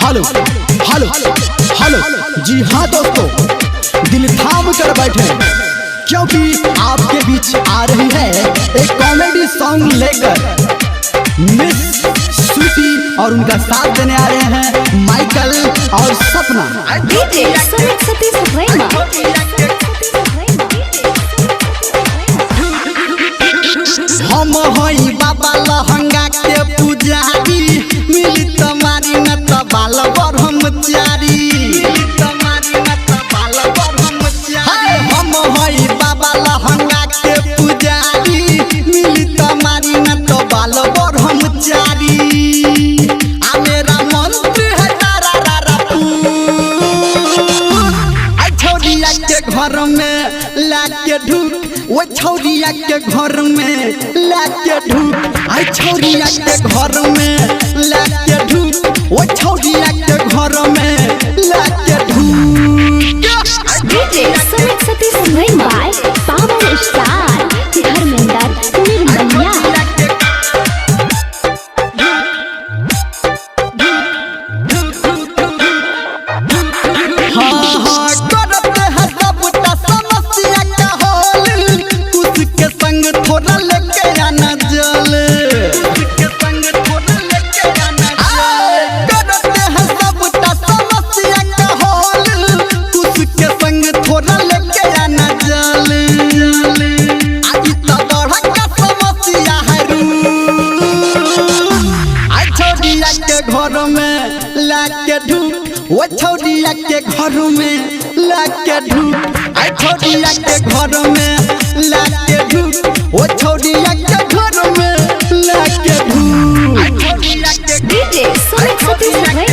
Hello hello hello. जी हाँ दोस्तों, दिल थाम कर बैठे क्योंकि आपके बीच आ रही है एक कॉमेडी सॉन्ग लेकर मिस स्वीटी और उनका साथ देने आ रहे हैं माइकल और सपना। हम होई बाबा लहंगा के पुजारी, मिली तुम्हारी न तो बाल ब्रह्मचारी। हम होई बाबा लहंगा के पुजारी, मिली तुम्हारी न तो बाल ब्रह्मचारी। आ मेरा मंत्र है तारा रा आई छोड़िया के घर में लाके ढूक, वो छौरिया के घर में लाके ढूक। आई छौरिया के घर में लाके ढूक, वो छौरिया के घर में लाके ढूक। डीजे सुमित सतीश भाई पावर स्टार धर्मेंद्र निर्मलिया। घर में लाके ढूक, वो छौरिया के घर में लाके ढूक। आई छौरिया के घर में लाके ढूक, वो छौरिया के घर में लाके ढूक। डीजे सुमित सतीश भाई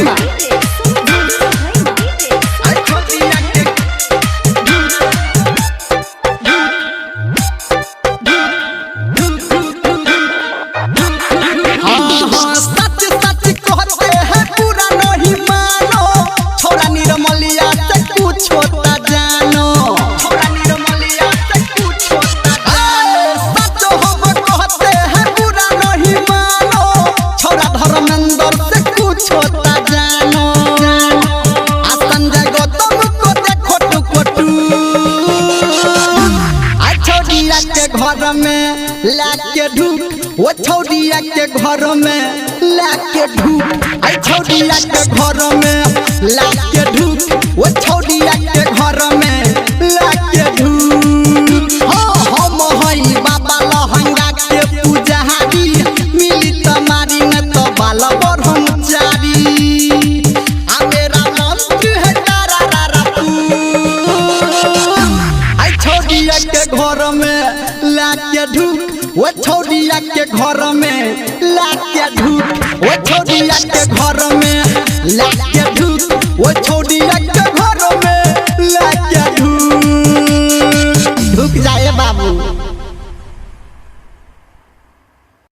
घर में लाके ढूक, वो छौरिया के घर में लाके ढूक। आई छौरिया के घर में लाके ढूक, वो छौरिया के घर में लाके ढूक। हम हई बाबा लहंगा के पुजारी, मिली तुम्हारी न तो बाल ब्रह्मचारी। आ मेरा मंत्र है तारा रा आई छौरिया के घर में लाके ढूक, वो छौरिया के घर में लाके ढूक। वो छौरिया के